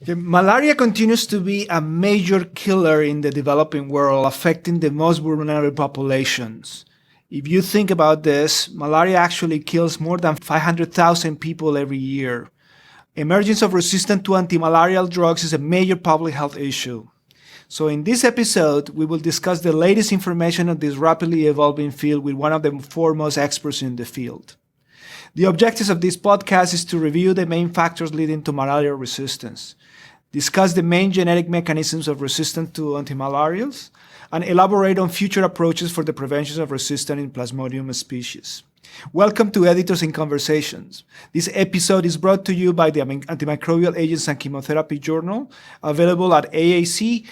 Malaria continues to be a major killer in the developing world, affecting the most vulnerable populations. If you think about this, malaria actually kills more than 500,000 people every year. Emergence of resistance to antimalarial drugs is a major public health issue. So in this episode, we will discuss the latest information on this rapidly evolving field with one of the foremost experts in the field. The objectives of this podcast is to review the main factors leading to malarial resistance, discuss the main genetic mechanisms of resistance to antimalarials, and elaborate on future approaches for the prevention of resistance in Plasmodium species. Welcome to Editors in Conversations. This episode is brought to you by the Antimicrobial Agents and Chemotherapy Journal, available at aac.asm.org.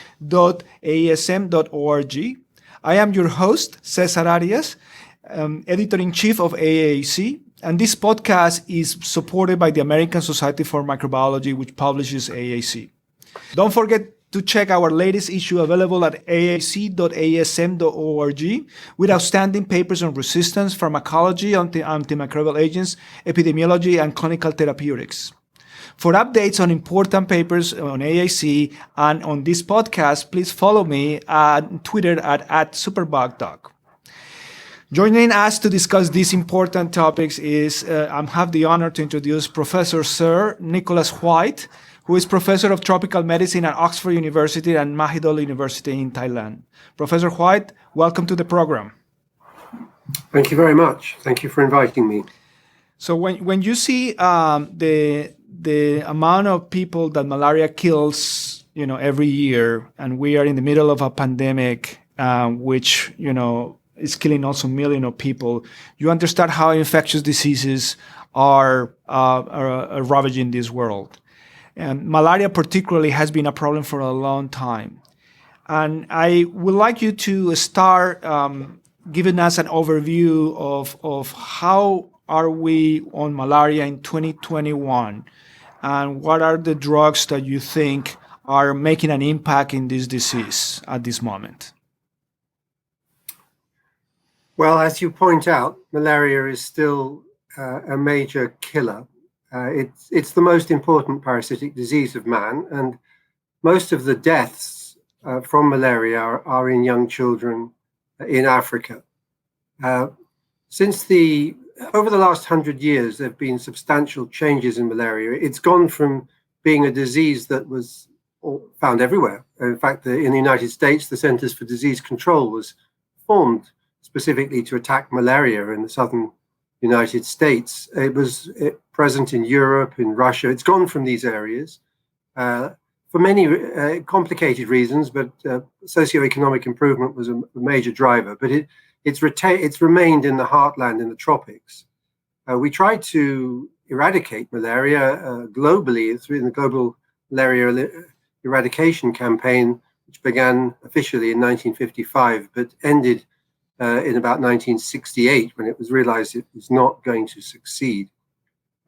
I am your host, Cesar Arias, Editor-in-Chief of AAC, and this podcast is supported by the American Society for Microbiology, which publishes AAC. Don't forget to check our latest issue available at aac.asm.org with outstanding papers on resistance, pharmacology, antimicrobial agents, epidemiology, and clinical therapeutics. For updates on important papers on AAC and on this podcast, please follow me on Twitter at @superbugdog. Joining us to discuss these important topics is, I have the honor to introduce Professor Sir Nicholas White, who is Professor of Tropical Medicine at Oxford University and Mahidol University in Thailand. Professor White, welcome to the program. Thank you very much. Thank you for inviting me. So when you see the amount of people that malaria kills, every year, and we are in the middle of a pandemic, which, is killing also millions of people, you understand how infectious diseases are ravaging this world. And malaria particularly has been a problem for a long time. And I would like you to start giving us an overview of how are we on malaria in 2021, and what are the drugs that you think are making an impact in this disease at this moment? Well, as you point out, malaria is still a major killer. It's the most important parasitic disease of man, and most of the deaths from malaria are in young children in Africa. Over the last 100 years, there have been substantial changes in malaria. It's gone from being a disease that was found everywhere. In fact, in the United States, the Centers for Disease Control was formed specifically to attack malaria in the southern United States. It was present in Europe, in Russia. It's gone from these areas for many complicated reasons, but socioeconomic improvement was a major driver. But it's remained in the heartland in the tropics. We tried to eradicate malaria globally through the Global Malaria Eradication Campaign, which began officially in 1955, but ended in about 1968, when it was realized it was not going to succeed.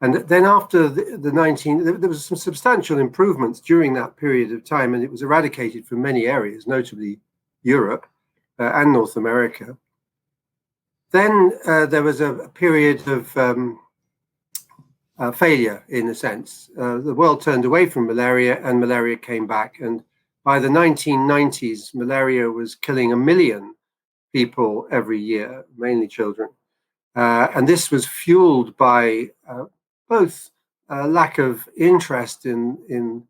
And then after there was some substantial improvements during that period of time, and it was eradicated from many areas, notably Europe and North America. Then there was a period of failure, in a sense. The world turned away from malaria, and malaria came back. And by the 1990s, malaria was killing 1 million people every year, mainly children. And this was fueled by both lack of interest in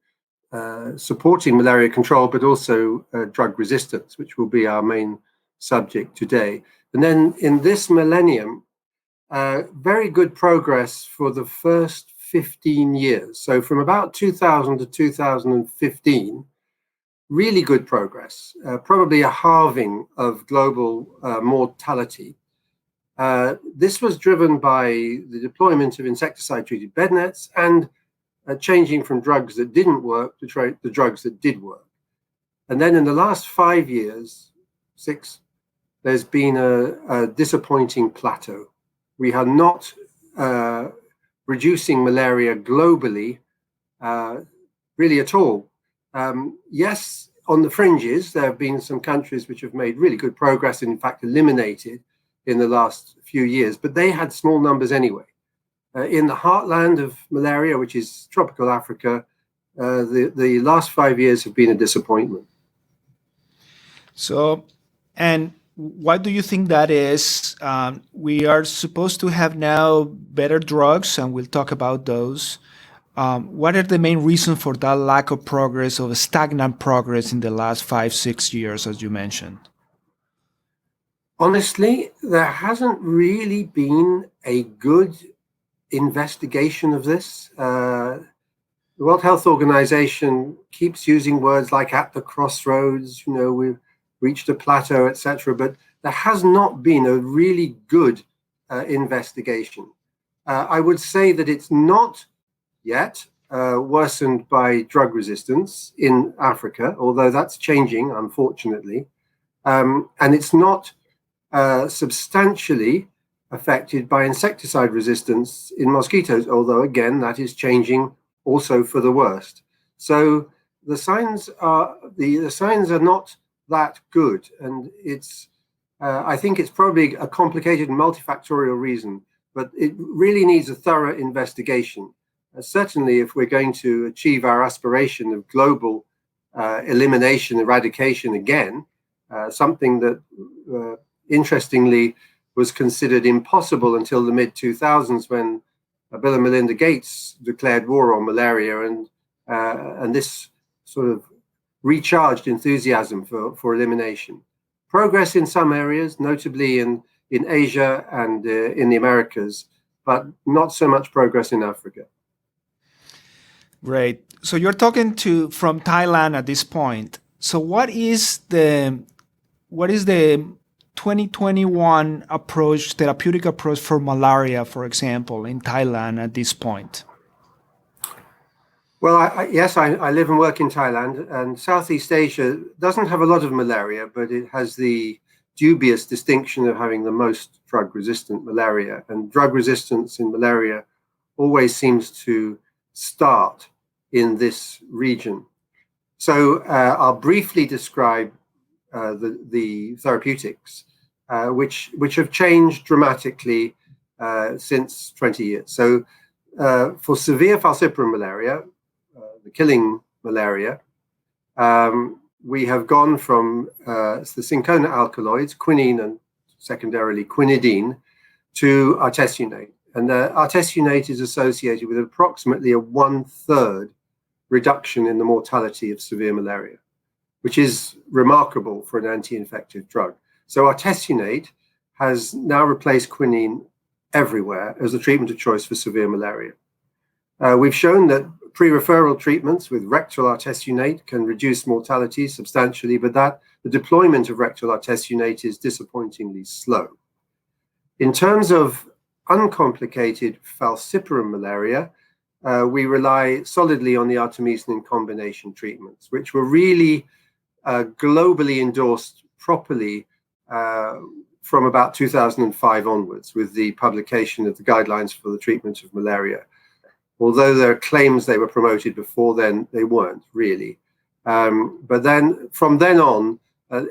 supporting malaria control, but also drug resistance, which will be our main subject today. And then in this millennium, very good progress for the first 15 years. So from about 2000 to 2015, really good progress, probably a halving of global mortality. This was driven by the deployment of insecticide-treated bed nets and changing from drugs that didn't work to the drugs that did work. And then in the last 5 years, 6, there's been a disappointing plateau. We are not reducing malaria globally, really at all. Yes, on the fringes, there have been some countries which have made really good progress and in fact eliminated in the last few years, but they had small numbers anyway. In the heartland of malaria, which is tropical Africa, The last 5 years have been a disappointment. So, and what do you think that is? We are supposed to have now better drugs, and we'll talk about those. What are the main reasons for that lack of progress, of stagnant progress in the last 5, 6 years, as you mentioned? Honestly, there hasn't really been a good investigation of this. The World Health Organization keeps using words like at the crossroads, we've reached a plateau, etc. But there has not been a really good investigation. I would say that it's not yet worsened by drug resistance in Africa, although that's changing, unfortunately. And it's not substantially affected by insecticide resistance in mosquitoes, although again, that is changing also for the worst. So the signs are not that good, and it's I think it's probably a complicated and multifactorial reason, but it really needs a thorough investigation. Certainly, if we're going to achieve our aspiration of global elimination, eradication again, something that interestingly was considered impossible until the mid-2000s when Bill and Melinda Gates declared war on malaria, and this sort of recharged enthusiasm for elimination. Progress in some areas, notably in Asia and in the Americas, but not so much progress in Africa. Great. So you're talking from Thailand at this point. So what is the 2021 approach, therapeutic approach for malaria, for example, in Thailand at this point? Well, I live and work in Thailand, and Southeast Asia doesn't have a lot of malaria, but it has the dubious distinction of having the most drug-resistant malaria. And drug resistance in malaria always seems to start in this region. So I'll briefly describe the therapeutics, which have changed dramatically since 20 years. So for severe falciparum malaria, the killing malaria, we have gone from the cinchona alkaloids, quinine and secondarily quinidine, to artesunate. And artesunate is associated with approximately a 1/3 reduction in the mortality of severe malaria, which is remarkable for an anti-infective drug. So artesunate has now replaced quinine everywhere as the treatment of choice for severe malaria. We've shown that pre-referral treatments with rectal artesunate can reduce mortality substantially, but the deployment of rectal artesunate is disappointingly slow. In terms of uncomplicated falciparum malaria, we rely solidly on the artemisinin combination treatments, which were really globally endorsed properly from about 2005 onwards with the publication of the guidelines for the treatment of malaria. Although there are claims they were promoted before then, they weren't really. But then from then on,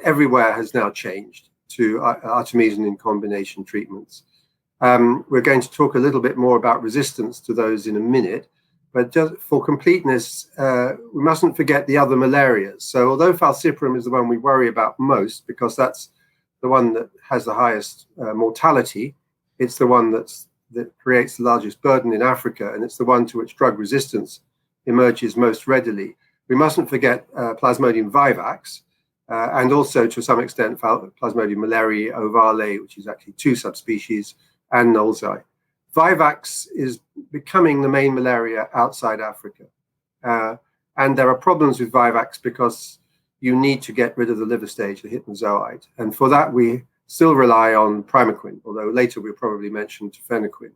everywhere has now changed to artemisinin combination treatments. We're going to talk a little bit more about resistance to those in a minute, but just for completeness, we mustn't forget the other malarias. So although falciparum is the one we worry about most, because that's the one that has the highest mortality, it's the one that creates the largest burden in Africa, and it's the one to which drug resistance emerges most readily. We mustn't forget Plasmodium vivax, and also to some extent Plasmodium malariae ovale, which is actually 2 subspecies, and Knowlesi. Vivax is becoming the main malaria outside Africa. And there are problems with Vivax because you need to get rid of the liver stage, the hypnozoite. And for that, we still rely on primaquine, although later we'll probably mention tefenoquine.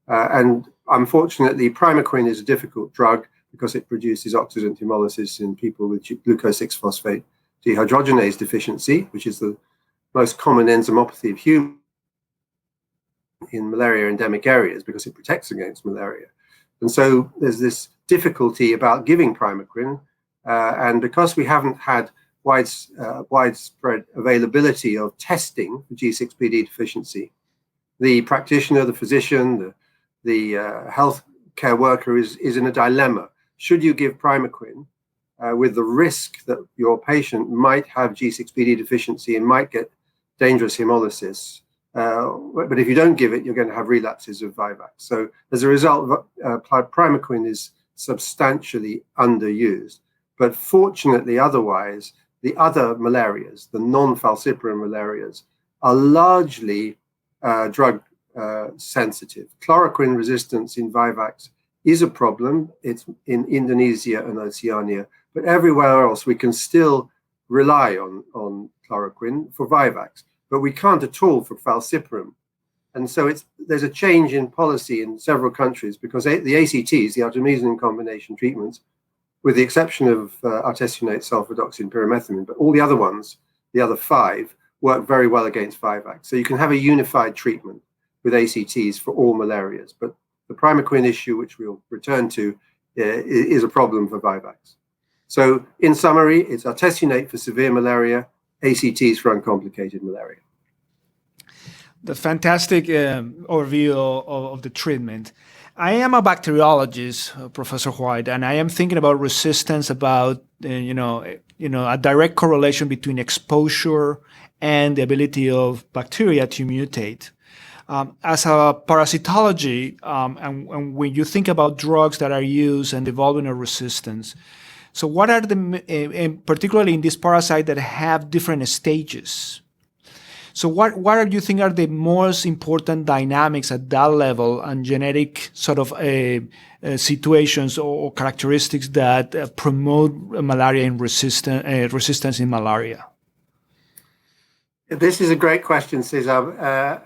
And unfortunately, primaquine is a difficult drug because it produces oxidant hemolysis in people with glucose 6-phosphate dehydrogenase deficiency, which is the most common enzymopathy of humans in malaria endemic areas because it protects against malaria. And so there's this difficulty about giving primaquine, and because we haven't had widespread availability of testing for G6PD deficiency, the practitioner, the physician, the health care worker is in a dilemma. should you give primaquine with the risk that your patient might have G6PD deficiency and might get dangerous hemolysis? But if you don't give it, you're going to have relapses of Vivax. So as a result, primaquine is substantially underused. But fortunately, otherwise, the other malarias, the non-falciparum malarias, are largely drug sensitive. Chloroquine resistance in Vivax is a problem. It's in Indonesia and Oceania, but everywhere else we can still rely on chloroquine for Vivax, but we can't at all for falciparum. And so there's a change in policy in several countries because the ACTs, the artemisinin combination treatments, with the exception of artesunate, sulfadoxine, pyrimethamine, but all the other ones, the other 5, work very well against Vivax. So you can have a unified treatment with ACTs for all malarias. But the primaquine issue, which we'll return to, is a problem for Vivax. So in summary, it's artesunate for severe malaria, ACTs for uncomplicated malaria. The fantastic overview of the treatment. I am a bacteriologist, Professor White, and I am thinking about resistance, about a direct correlation between exposure and the ability of bacteria to mutate. As a parasitology, and when you think about drugs that are used and developing a resistance, so what are particularly in this parasite that have different stages? So what do you think are the most important dynamics at that level and genetic sort of situations or characteristics that promote malaria and resistance in malaria? This is a great question, Cesar,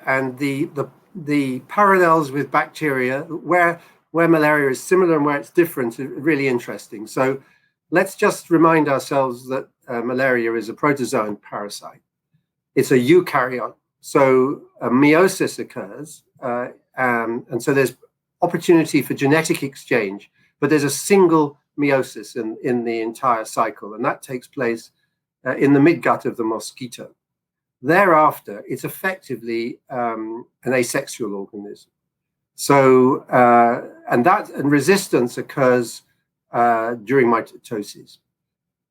and the parallels with bacteria, where malaria is similar and where it's different, are really interesting. So let's just remind ourselves that malaria is a protozoan parasite. It's a eukaryote, so a meiosis occurs, and so there's opportunity for genetic exchange, but there's a single meiosis in the entire cycle, and that takes place in the midgut of the mosquito. Thereafter, it's effectively an asexual organism. So, and resistance occurs during mitosis.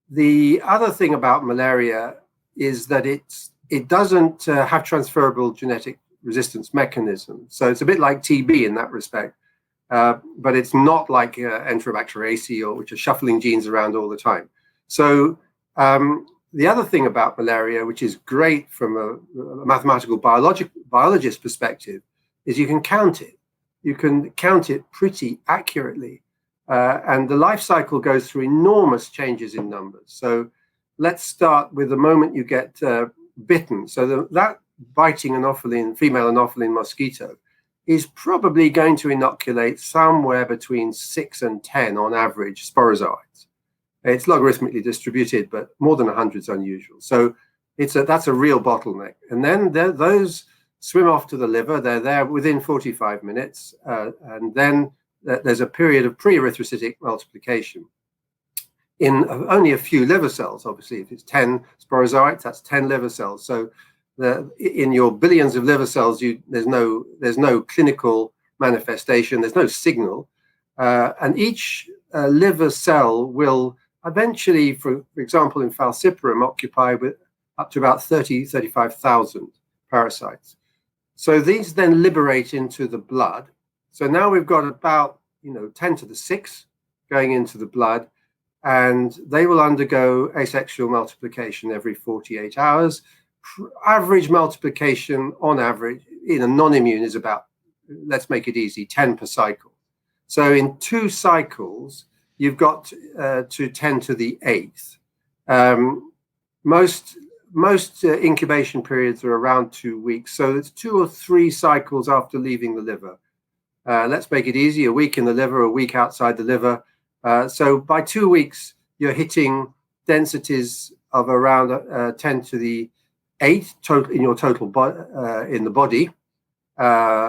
The other thing about malaria is that it doesn't have transferable genetic resistance mechanism. So it's a bit like TB in that respect, but it's not like Enterobacteriaceae, which are shuffling genes around all the time. So the other thing about malaria, which is great from a mathematical biologist perspective, is you can count it. You can count it pretty accurately. And the life cycle goes through enormous changes in numbers. So let's start with the moment you get bitten. So that biting female anopheline mosquito is probably going to inoculate somewhere between 6 and 10 on average sporozoites. It's logarithmically distributed, but more than 100 is unusual. So that's a real bottleneck. And then those swim off to the liver. They're there within 45 minutes. And then there's a period of pre-erythrocytic multiplication in only a few liver cells. Obviously, if it's 10 sporozoites, that's 10 liver cells. So in your billions of liver cells, there's no clinical manifestation, there's no signal. And each liver cell will eventually, for example, in falciparum, occupy with up to about 35,000 parasites. So these then liberate into the blood. So now we've got about 10 to the 6 going into the blood, and they will undergo asexual multiplication every 48 hours. Average multiplication on average in a non-immune is about, let's make it easy, 10 per cycle. So in 2 cycles, you've got to 10 to the 8th. Most incubation periods are around 2 weeks. So it's 2 or 3 cycles after leaving the liver. Let's make it easy, a week in the liver, a week outside the liver. So by 2 weeks, you're hitting densities of around 10 to the 8 total in your total in the body,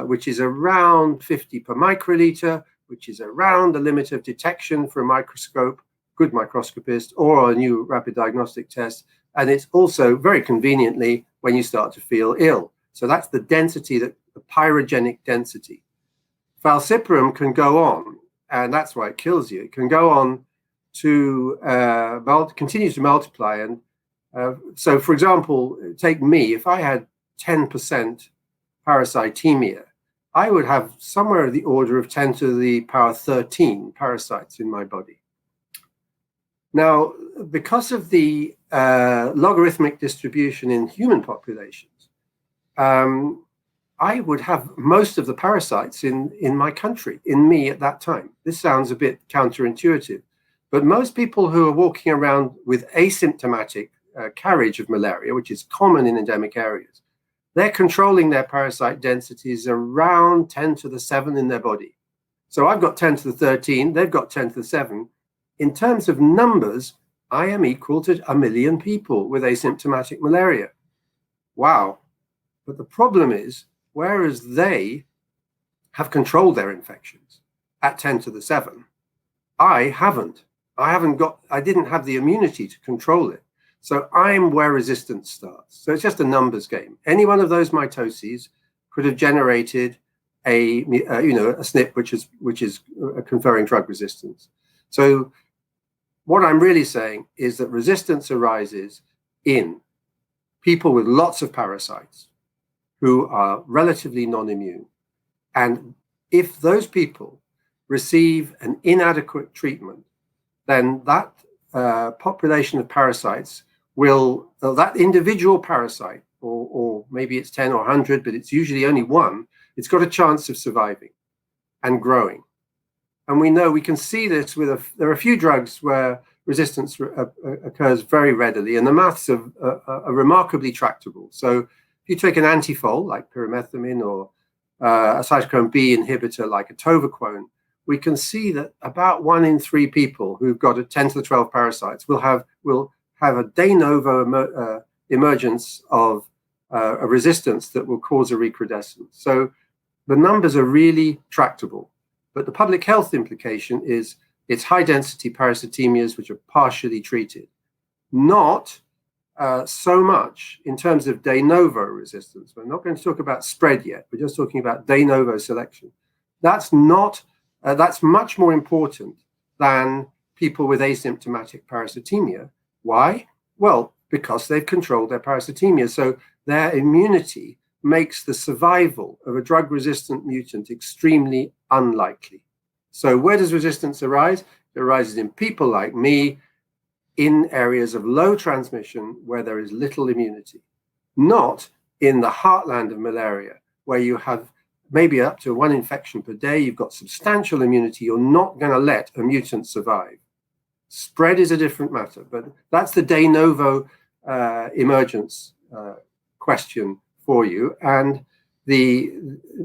which is around 50 per microliter, which is around the limit of detection for a microscope, good microscopist, or a new rapid diagnostic test. And it's also very conveniently when you start to feel ill. So that's the density, the pyrogenic density. Falciparum can go on and that's why it kills you. It can go on to continue to multiply. And so, for example, take me. If I had 10% parasitemia, I would have somewhere of the order of 10 to the power 13 parasites in my body. Now, because of the logarithmic distribution in human populations, I would have most of the parasites in my country, in me at that time. This sounds a bit counterintuitive, but most people who are walking around with asymptomatic carriage of malaria, which is common in endemic areas, they're controlling their parasite densities around 10 to the 7 in their body. So I've got 10 to the 13, they've got 10 to the 7. In terms of numbers, I am equal to 1 million people with asymptomatic malaria. Wow. But the problem is, whereas they have controlled their infections at 10 to the 7, I haven't. I didn't have the immunity to control it. So I'm where resistance starts. So it's just a numbers game. Any one of those mitoses could have generated a SNP which is conferring drug resistance. So what I'm really saying is that resistance arises in people with lots of parasites who are relatively non-immune. And if those people receive an inadequate treatment, then that population of parasites will, that individual parasite, or maybe it's 10 or 100, but it's usually only one, it's got a chance of surviving and growing. And we can see this there are a few drugs where resistance occurs very readily, and the maths are remarkably tractable. So if you take an antifol like pyrimethamine or a cytochrome B inhibitor like atovaquone, we can see that about 1 in 3 people who've got a 10 to the 12 parasites will have a de novo emergence of a resistance that will cause a recrudescence. So the numbers are really tractable. But the public health implication is it's high-density parasitemias which are partially treated, not so much in terms of de novo resistance. We're not going to talk about spread yet. We're just talking about de novo selection. That's much more important than people with asymptomatic parasitemia. Why? Well, because they've controlled their parasitemia. So their immunity makes the survival of a drug-resistant mutant extremely unlikely. So where does resistance arise? It arises in people like me in areas of low transmission where there is little immunity, not in the heartland of malaria, where you have maybe up to 1 infection per day, you've got substantial immunity, you're not going to let a mutant survive. Spread is a different matter, but that's the de novo emergence question for you. And the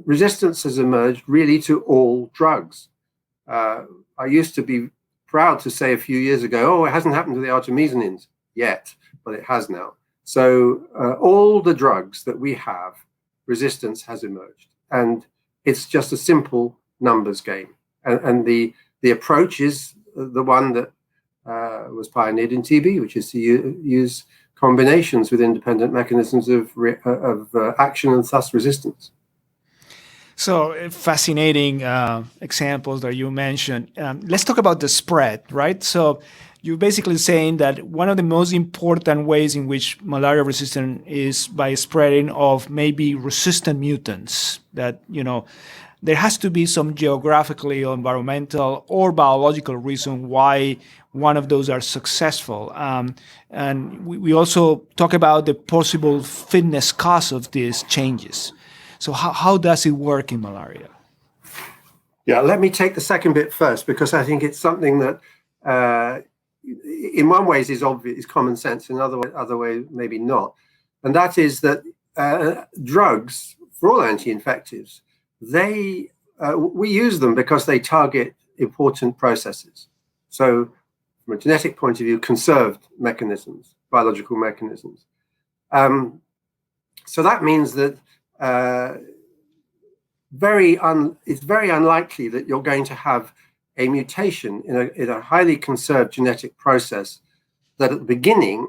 resistance has emerged really to all drugs. I used to be proud to say a few years ago, oh, it hasn't happened to the artemisinin yet, but it has now. So all the drugs that we have, resistance has emerged. And it's just a simple numbers game. And the approach is the one that was pioneered in TB, which is to use combinations with independent mechanisms of action and thus resistance. So fascinating examples that you mentioned. Let's talk about the spread, right? So you're basically saying that one of the most important ways in which malaria resistance is by spreading of maybe resistant mutants, that, there has to be some geographically or environmental or biological reason why one of those are successful. And we also talk about the possible fitness cost of these changes. So how does it work in malaria? Yeah, let me take the second bit first, because I think it's something that in one way is obvious, is common sense, in other way maybe not. And that is that drugs, for all anti-infectives, we use them because they target important processes. So from a genetic point of view, conserved mechanisms, biological mechanisms. So that means that it's very unlikely that you're going to have a mutation in a highly conserved genetic process that at the beginning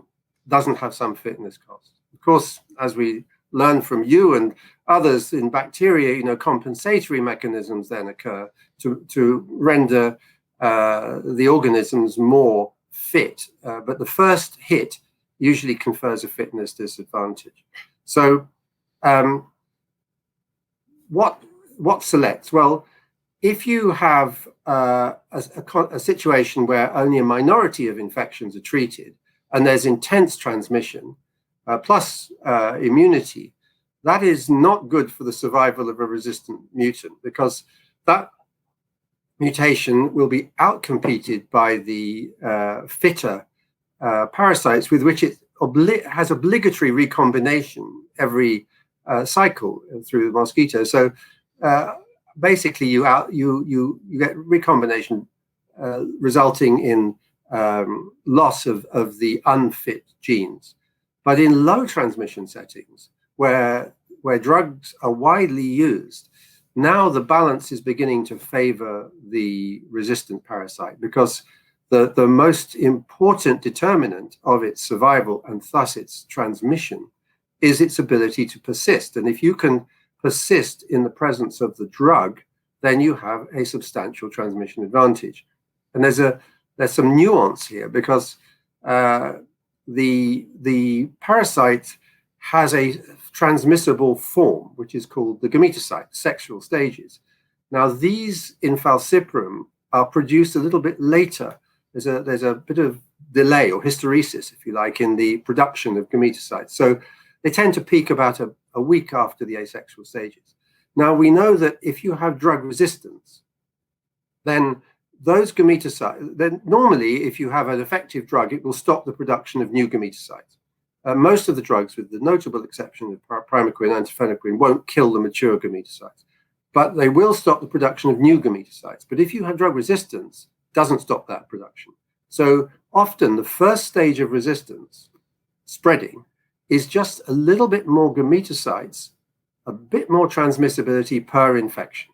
doesn't have some fitness cost. Of course, as we learn from you and others in bacteria, compensatory mechanisms then occur to render the organisms more fit. But the first hit usually confers a fitness disadvantage. So what selects? Well, if you have a situation where only a minority of infections are treated and there's intense transmission plus immunity, that is not good for the survival of a resistant mutant, because that mutation will be outcompeted by the fitter parasites with which it has obligatory recombination every cycle through the mosquito. So basically, you get recombination resulting in loss of the unfit genes. But in low transmission settings, where drugs are widely used, now the balance is beginning to favor the resistant parasite, because the most important determinant of its survival and thus its transmission is its ability to persist. And if you can persist in the presence of the drug, then you have a substantial transmission advantage. And there's some nuance here, because the parasite has a transmissible form, which is called the gametocyte, sexual stages. Now, these in falciparum are produced a little bit later. There's a bit of delay or hysteresis, if you like, in the production of gametocytes. So they tend to peak about a week after the asexual stages. Now, we know that if you have drug resistance, then those gametocytes, then normally, if you have an effective drug, it will stop the production of new gametocytes. Most of the drugs, with the notable exception of primaquine, antifenaquine, won't kill the mature gametocytes, but they will stop the production of new gametocytes. But if you have drug resistance, it doesn't stop that production. So often the first stage of resistance, spreading, is just a little bit more gametocytes, a bit more transmissibility per infection.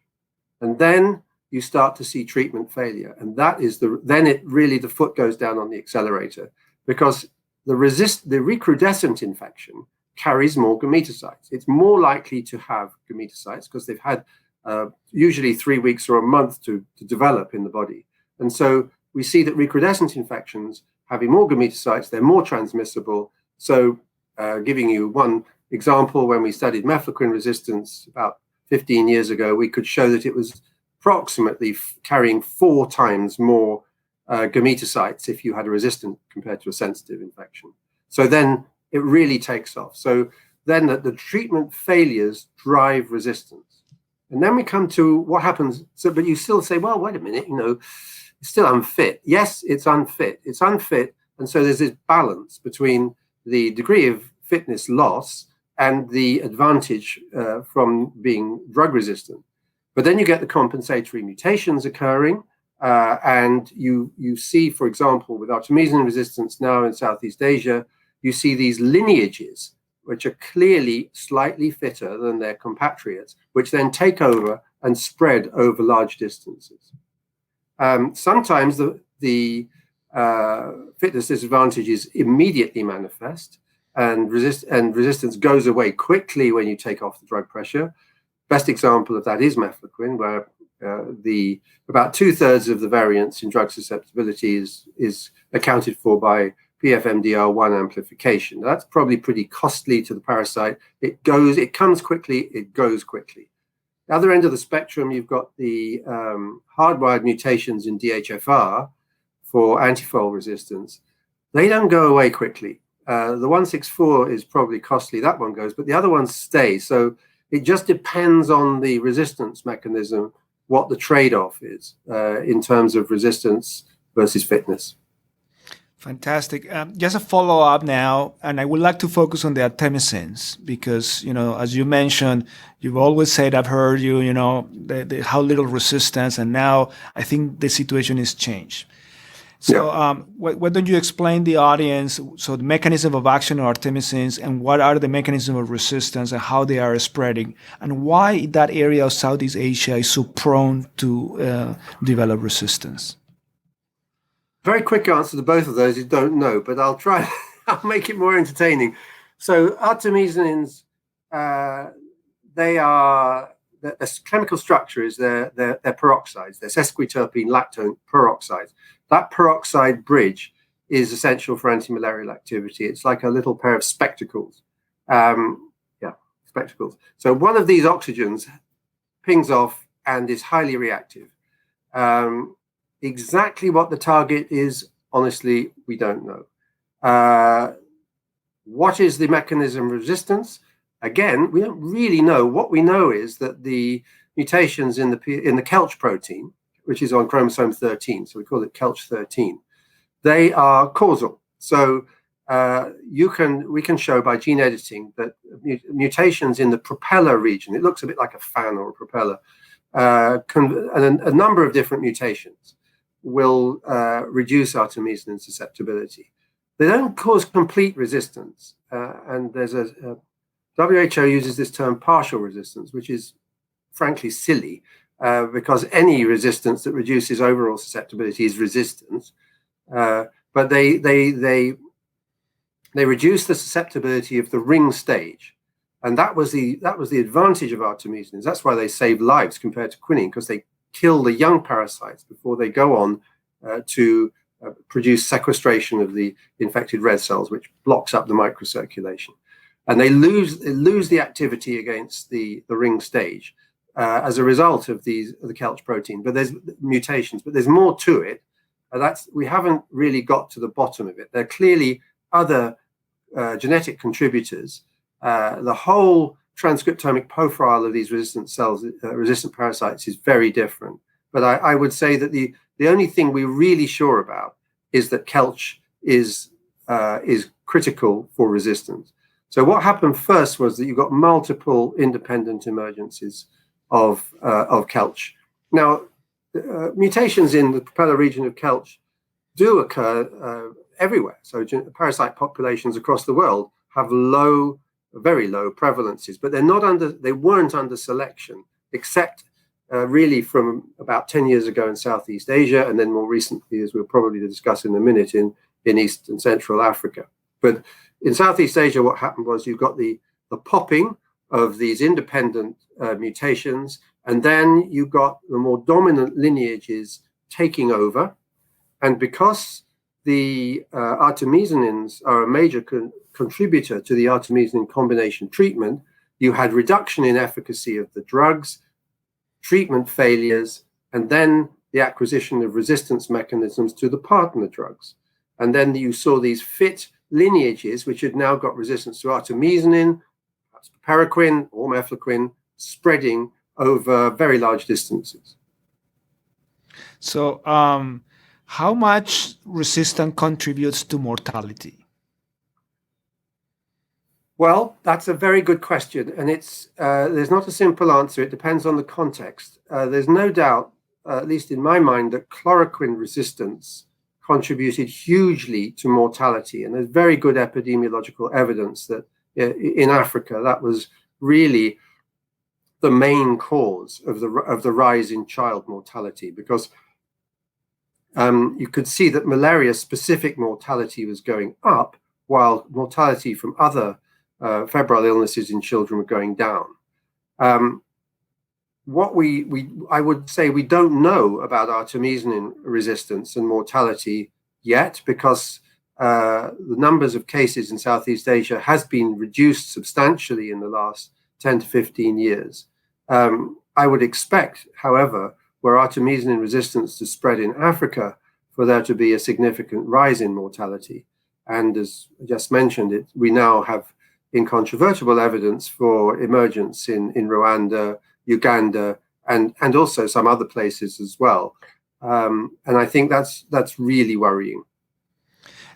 And then you start to see treatment failure. And that is the foot goes down on the accelerator, because the recrudescent infection carries more gametocytes. It's more likely to have gametocytes because they've had usually 3 weeks or a month to develop in the body. And so we see that recrudescent infections having more gametocytes, they're more transmissible. So giving you one example, when we studied mefloquine resistance about 15 years ago, we could show that it was approximately carrying 4 times more gametocytes if you had a resistant compared to a sensitive infection. So then it really takes off. So then the treatment failures drive resistance. And then we come to what happens. So, but you still say, well, wait a minute, it's still unfit. Yes, it's unfit. It's unfit. And so there's this balance between the degree of fitness loss and the advantage from being drug resistant. But then you get the compensatory mutations occurring, and you see, for example, with artemisinin resistance now in Southeast Asia, you see these lineages which are clearly slightly fitter than their compatriots, which then take over and spread over large distances. Sometimes the fitness disadvantage is immediately manifest, and resistance goes away quickly when you take off the drug pressure. Best example of that is mefloquine, where about 2/3 of the variance in drug susceptibility is accounted for by PFMDR1 amplification. That's probably pretty costly to the parasite. It comes quickly, it goes quickly. The other end of the spectrum, you've got the hardwired mutations in DHFR for antifoal resistance. They don't go away quickly. The 164 is probably costly, that one goes, but the other ones stay. So it just depends on the resistance mechanism, what the trade-off is in terms of resistance versus fitness. Fantastic. Just a follow-up now, and I would like to focus on the artemisins because, as you mentioned, you've always said, I've heard you, how little resistance, and now I think the situation is changed. So why don't you explain the audience, so the mechanism of action of artemisins and what are the mechanisms of resistance and how they are spreading, and why that area of Southeast Asia is so prone to develop resistance? Very quick answer to both of those is don't know, but I'll try. I'll make it more entertaining. So artemisinins they are the chemical structure is their peroxides, their sesquiterpene lactone peroxides. That peroxide bridge is essential for antimalarial activity. It's like a little pair of spectacles. Spectacles. So one of these oxygens pings off and is highly reactive. Exactly what the target is, honestly, we don't know. What is the mechanism of resistance? Again, we don't really know. What we know is that the mutations in the Kelch protein, which is on chromosome 13, so we call it Kelch 13, they are causal. So we can show by gene editing that mutations in the propeller region, it looks a bit like a fan or a propeller, a number of different mutations will reduce artemisinin susceptibility. They don't cause complete resistance, and there's WHO uses this term partial resistance, which is frankly silly, because any resistance that reduces overall susceptibility is resistance. But they reduce the susceptibility of the ring stage, and that was the advantage of artemisinins. That's why they save lives compared to quinine, because they kill the young parasites before they go on to produce sequestration of the infected red cells, which blocks up the microcirculation. And they lose the activity against the ring stage as a result of the Kelch protein. But there's mutations, but there's more to it. We haven't really got to the bottom of it. There are clearly other genetic contributors. The whole transcriptomic profile of these resistant cells, resistant parasites, is very different. But I would say that the only thing we're really sure about is that Kelch is critical for resistance. So what happened first was that you got multiple independent emergences of Kelch. Now, mutations in the propeller region of Kelch do occur everywhere. So parasite populations across the world have very low prevalences, but they weren't under selection, except really from about 10 years ago in Southeast Asia, and then more recently, as we'll probably discuss in a minute, in East and Central Africa. But in Southeast Asia, what happened was you got the popping of these independent mutations, and then you got the more dominant lineages taking over. And because the artemisinins are a major contributor to the artemisinin combination treatment, you had reduction in efficacy of the drugs, treatment failures, and then the acquisition of resistance mechanisms to the partner drugs. And then you saw these fit lineages, which had now got resistance to artemisinin, perhaps paraquine or mefloquine, spreading over very large distances. So how much resistance contributes to mortality? Well, that's a very good question, and there's not a simple answer. It depends on the context. There's no doubt, at least in my mind, that chloroquine resistance contributed hugely to mortality, and there's very good epidemiological evidence that in Africa that was really the main cause of the rise in child mortality, because you could see that malaria-specific mortality was going up, while mortality from other febrile illnesses in children were going down. What I would say we don't know about artemisinin resistance and mortality yet, because the numbers of cases in Southeast Asia has been reduced substantially in the last 10 to 15 years. I would expect, however, were artemisinin resistance to spread in Africa, for there to be a significant rise in mortality. And as I just mentioned, we now have incontrovertible evidence for emergence in Rwanda, Uganda, and also some other places as well. And I think that's really worrying.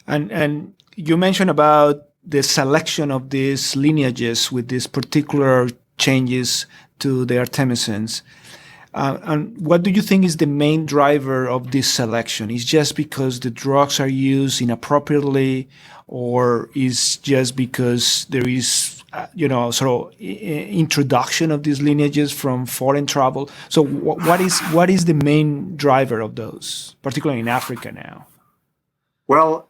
And you mentioned about the selection of these lineages with these particular changes to the artemisins. And what do you think is the main driver of this selection? Is just because the drugs are used inappropriately, or is just because there is, sort of introduction of these lineages from foreign travel? So what is the main driver of those, particularly in Africa now? Well,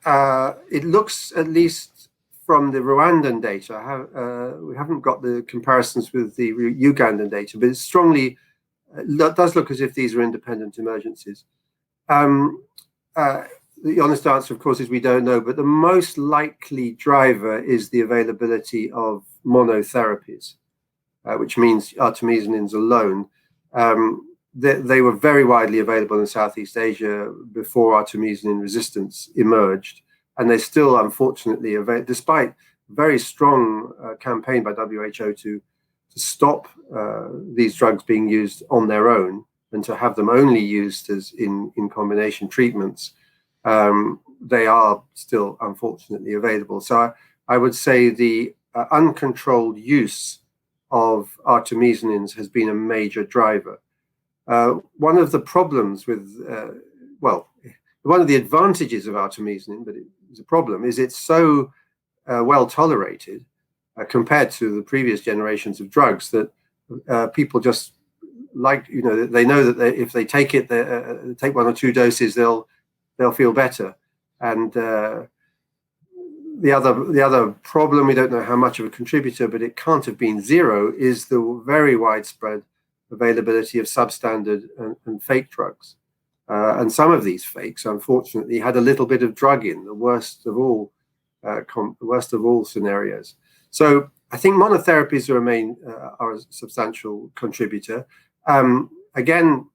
it looks, at least from the Rwandan data. We haven't got the comparisons with the Ugandan data, but it strongly does look as if these are independent emergencies. The honest answer, of course, is we don't know, but the most likely driver is the availability of monotherapies, which means artemisinin alone. They were very widely available in Southeast Asia before artemisinin resistance emerged, and they still, unfortunately, despite very strong campaign by WHO to stop these drugs being used on their own and to have them only used as in combination treatments. They are still unfortunately available. So I would say the uncontrolled use of artemisinins has been a major driver. One of the problems with, one of the advantages of artemisinin, but it's a problem, is it's so well tolerated compared to the previous generations of drugs that people just like, they know that if they take it, take 1 or 2 doses, they'll feel better. And the other problem, we don't know how much of a contributor, but it can't have been zero, is the very widespread availability of substandard and fake drugs. And some of these fakes, unfortunately, had a little bit of drug in, the worst of all scenarios. So I think monotherapies are a substantial contributor. Again,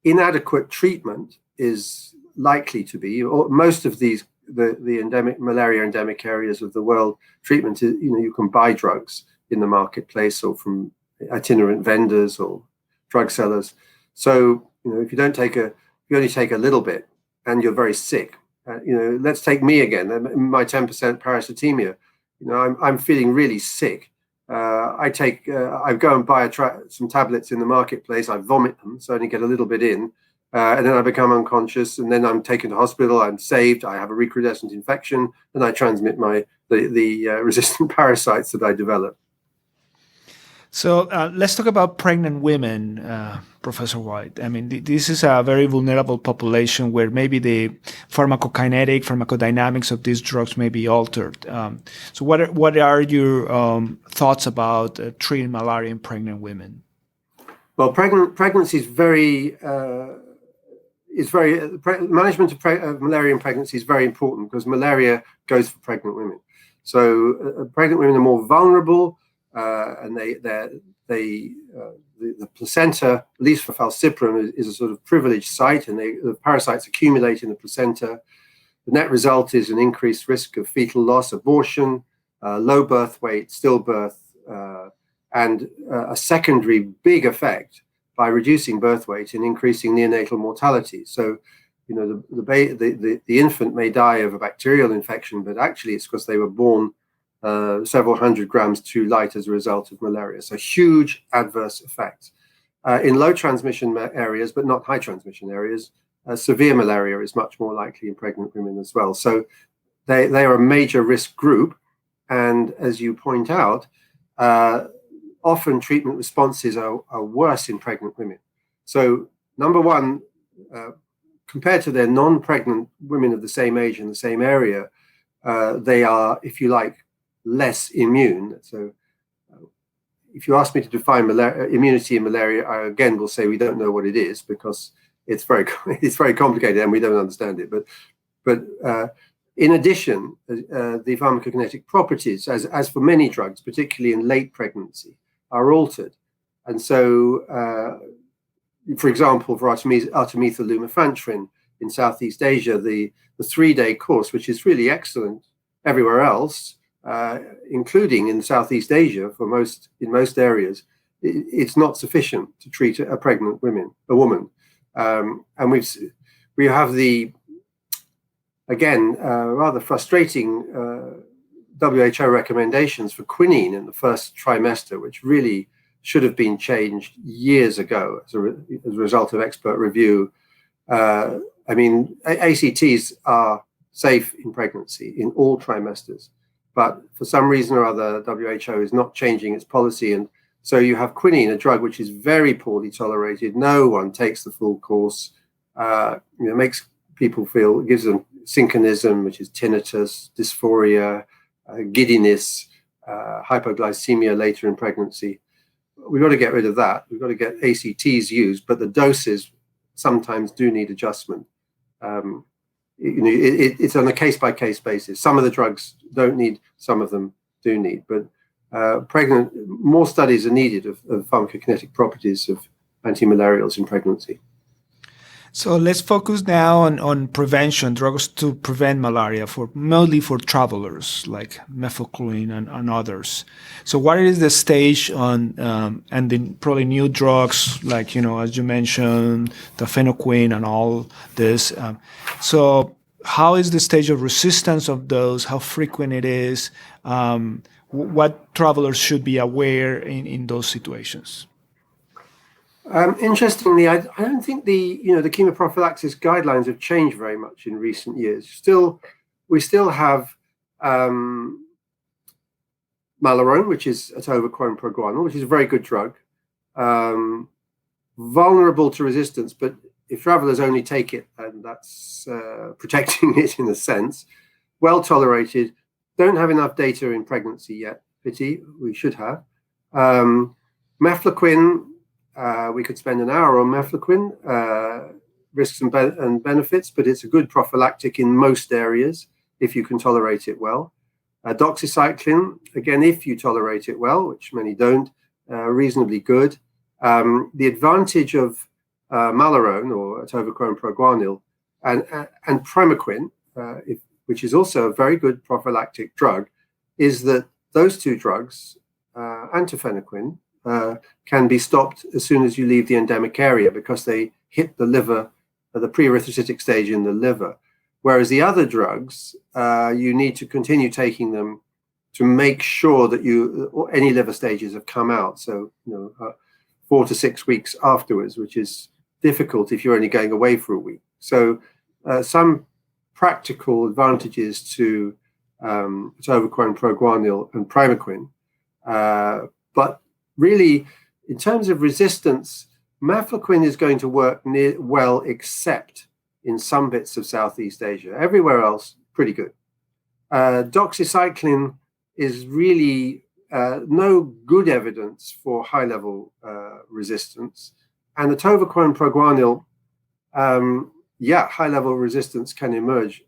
inadequate treatment is likely to be, or most of these, the endemic malaria endemic areas of the world, treatment is, you can buy drugs in the marketplace or from itinerant vendors or drug sellers. So, if you only take a little bit and you're very sick, let's take me again, my 10% parasitemia. I'm feeling really sick. I go and buy some tablets in the marketplace. I vomit them, so I only get a little bit in, and then I become unconscious, and then I'm taken to hospital. I'm saved. I have a recrudescent infection, and I transmit the resistant parasites that I develop. So let's talk about pregnant women, Professor White. I mean, this is a very vulnerable population where maybe the pharmacodynamics of these drugs may be altered. So what are your thoughts about treating malaria in pregnant women? Well, pregnancy is management of malaria in pregnancy is very important because malaria goes for pregnant women. So pregnant women are more vulnerable. And the placenta, at least for falciparum, is a sort of privileged site, and the parasites accumulate in the placenta. The net result is an increased risk of fetal loss, abortion, low birth weight, stillbirth, and a secondary big effect by reducing birth weight and increasing neonatal mortality. So, the infant may die of a bacterial infection, but actually it's because they were born several hundred grams too light as a result of malaria. So huge adverse effects. In low transmission areas, but not high transmission areas, severe malaria is much more likely in pregnant women as well. So they are a major risk group. And as you point out, often treatment responses are worse in pregnant women. So number one, compared to their non-pregnant women of the same age in the same area, they are, if you like, less immune. So if you ask me to define immunity in malaria, I again will say we don't know what it is because it's very complicated and we don't understand it. But in addition, the pharmacokinetic properties, as for many drugs, particularly in late pregnancy, are altered. And so, for example, for artemethyl lumefantrine in Southeast Asia, the 3-day course, which is really excellent everywhere else, including in Southeast Asia, in most areas, it's not sufficient to treat a pregnant woman. And we have the, again, rather frustrating WHO recommendations for quinine in the first trimester, which really should have been changed years ago as a result of expert review. ACTs are safe in pregnancy in all trimesters. But for some reason or other, WHO is not changing its policy. And so you have quinine, a drug which is very poorly tolerated. No one takes the full course. Makes people feel, it gives them synchronism, which is tinnitus, dysphoria, giddiness, hypoglycemia later in pregnancy. We've got to get rid of that. We've got to get ACTs used, but the doses sometimes do need adjustment. It's on a case-by-case basis. Some of the drugs don't need, some of them do need, but more studies are needed of pharmacokinetic properties of antimalarials in pregnancy. So let's focus now on prevention, drugs to prevent malaria, mainly for travelers like methylquine and others. So what is the stage on, and then probably new drugs like, as you mentioned, the phenequine and all this. So how is the stage of resistance of those, how frequent it is, what travelers should be aware in those situations? Interestingly, I don't think the chemoprophylaxis guidelines have changed very much in recent years. We still have Malarone, which is atovaquone proguanil, which is a very good drug, vulnerable to resistance, but if travelers only take it, and that's protecting it in a sense, well tolerated. Don't have enough data in pregnancy yet. Pity, we should have. Mefloquine. We could spend an hour on mefloquine, risks and benefits, but it's a good prophylactic in most areas if you can tolerate it well. Doxycycline, again, if you tolerate it well, which many don't, reasonably good. The advantage of Malarone or atovaquone proguanil and primaquine, which is also a very good prophylactic drug, is that those two drugs, antifenequine, can be stopped as soon as you leave the endemic area because they hit the liver, the pre-erythrocytic stage in the liver. Whereas the other drugs, you need to continue taking them to make sure that any liver stages have come out. So, 4 to 6 weeks afterwards, which is difficult if you're only going away for a week. So some practical advantages to atovaquone proguanil and primaquine, but really, in terms of resistance, mefloquine is going to work well, except in some bits of Southeast Asia. Everywhere else, pretty good. Doxycycline is really no good evidence for high-level resistance. And atovaquone proguanil, high-level resistance can emerge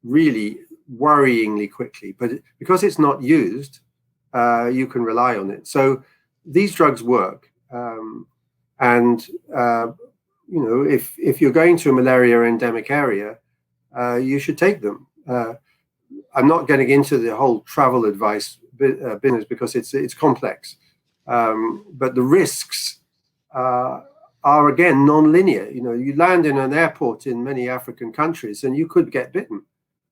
really worryingly quickly. But because it's not used, you can rely on it. So these drugs work, if you're going to a malaria endemic area, you should take them. I'm not getting into the whole travel advice business because it's complex, but the risks are again non-linear. You land in an airport in many African countries and you could get bitten,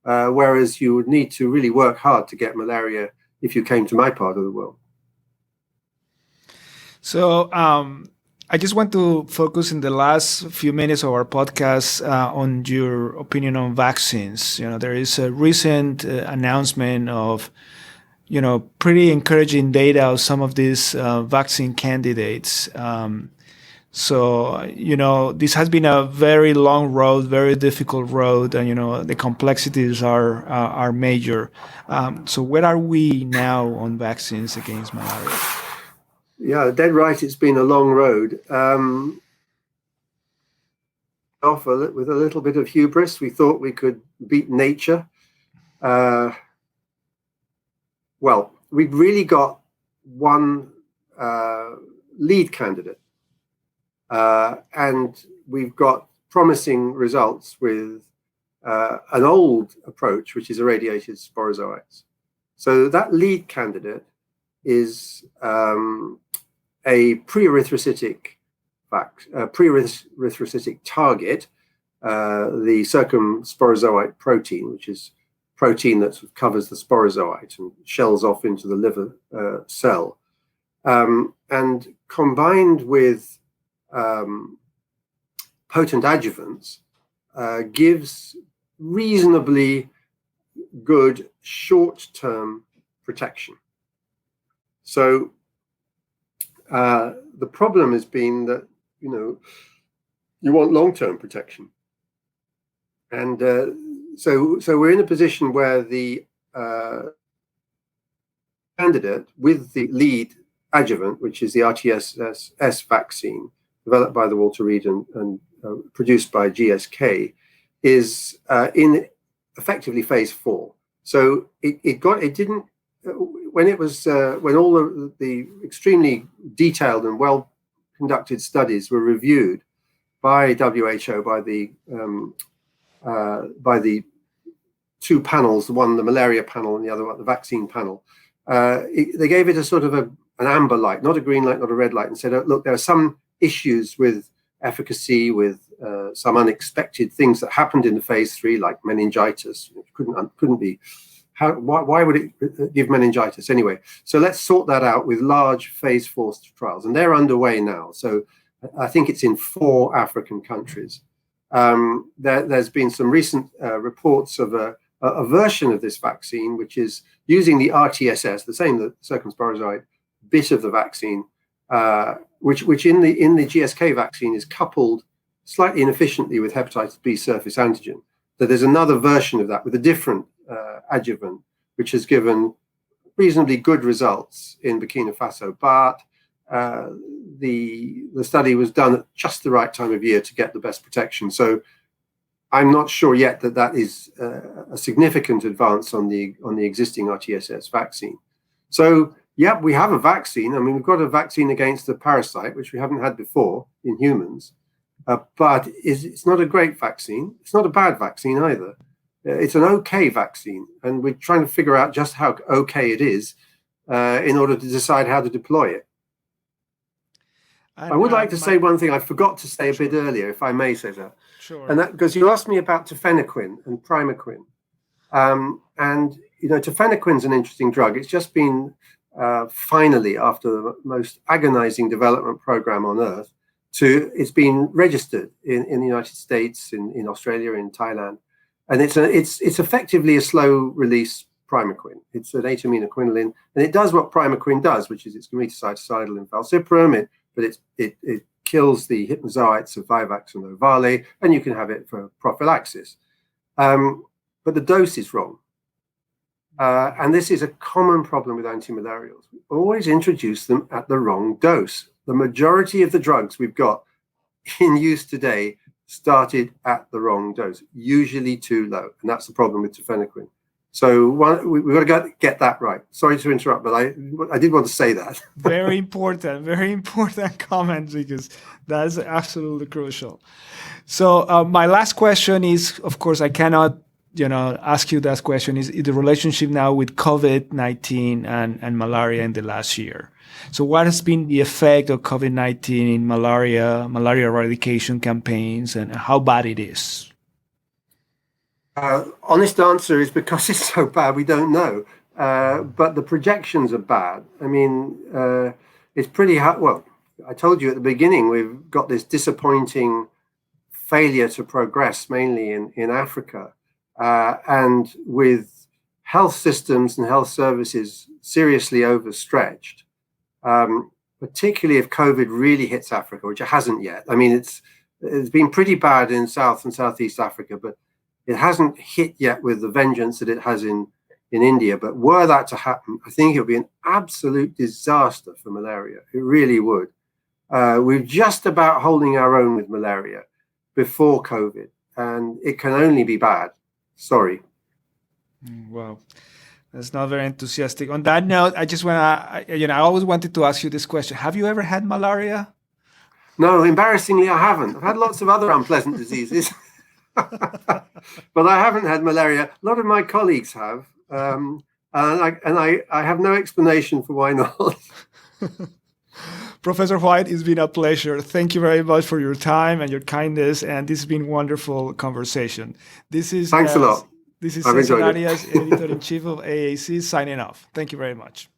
whereas you would need to really work hard to get malaria if you came to my part of the world. So I just want to focus in the last few minutes of our podcast on your opinion on vaccines. There is a recent announcement of, pretty encouraging data of some of these vaccine candidates. This has been a very long road, very difficult road, and, the complexities are major. So where are we now on vaccines against malaria? Yeah, dead right. It's been a long road. With a little bit of hubris, we thought we could beat nature. We've really got one lead candidate, and we've got promising results with an old approach, which is irradiated sporozoites. So that lead candidate is a pre-erythrocytic target, the circumsporozoite protein, which is protein that sort of covers the sporozoite and shells off into the liver cell. And combined with potent adjuvants, gives reasonably good short-term protection. So the problem has been that, you want long-term protection. And so we're in a position where the candidate with the lead adjuvant, which is the RTS vaccine developed by the Walter Reed and produced by GSK, is in effectively phase 4. So when all the extremely detailed and well conducted studies were reviewed by WHO, by the two panels, the one the malaria panel and the other one the vaccine panel, they gave it a sort of an amber light, not a green light, not a red light, and said, look, there are some issues with efficacy, with some unexpected things that happened in the phase 3, like meningitis. It couldn't be. Why would it give meningitis anyway? So let's sort that out with large phase 4 trials, and they're underway now. So I think it's in 4 African countries. There's been some recent reports of a version of this vaccine, which is using the RTSS, the circumsporazide bit of the vaccine, which in the GSK vaccine is coupled slightly inefficiently with hepatitis B surface antigen. So there's another version of that with a different adjuvant, which has given reasonably good results in Burkina Faso, but the study was done at just the right time of year to get the best protection. So I'm not sure yet that is a significant advance on the existing RTSS vaccine. So yeah, we have a vaccine. I mean, we've got a vaccine against the parasite, which we haven't had before in humans, but it's not a great vaccine. It's not a bad vaccine either. It's an okay vaccine, and we're trying to figure out just how okay it is in order to decide how to deploy it. I would like to say one thing I forgot to say a bit earlier, if I may say that. Sure. And that because you asked me about tafenoquine and primaquine. And, tafenoquine's an interesting drug. It's just been finally, after the most agonizing development program on earth, it's been registered in the United States, in Australia, in Thailand. And it's effectively a slow-release primaquine. It's an ataminoquinoline, and it does what primaquine does, which is it's gametocytocidal in falciparum, but it kills the hypnozoites of Vivax and Ovale, and you can have it for prophylaxis. But the dose is wrong. And this is a common problem with antimalarials. We always introduce them at the wrong dose. The majority of the drugs we've got in use today started at the wrong dose, usually too low. And that's the problem with tafenoquine. So we've got to get that right. Sorry to interrupt, but I did want to say that. Very important comment, because that's absolutely crucial. So my last question is, of course, I cannot ask you that question, is the relationship now with COVID-19 and malaria in the last year. So what has been the effect of COVID-19 in malaria eradication campaigns, and how bad it is? Honest answer is because it's so bad, we don't know. But the projections are bad. I mean, it's pretty hard. Well, I told you at the beginning, we've got this disappointing failure to progress, mainly in Africa. And with health systems and health services seriously overstretched, particularly if COVID really hits Africa, which it hasn't yet. I mean, it's been pretty bad in South and Southeast Africa, but it hasn't hit yet with the vengeance that it has in India. But were that to happen, I think it would be an absolute disaster for malaria. It really would. We're just about holding our own with malaria before COVID, and it can only be bad. Sorry. Wow. That's not very enthusiastic. On that note, I just want to, I always wanted to ask you this question. Have you ever had malaria? No, embarrassingly, I haven't. I've had lots of other unpleasant diseases, but I haven't had malaria. A lot of my colleagues have, and I have no explanation for why not. Professor White, it's been a pleasure. Thank you very much for your time and your kindness, and this has been a wonderful conversation. Thanks a lot. This is Cesar Arias, Editor-in-Chief of AAC, signing off. Thank you very much.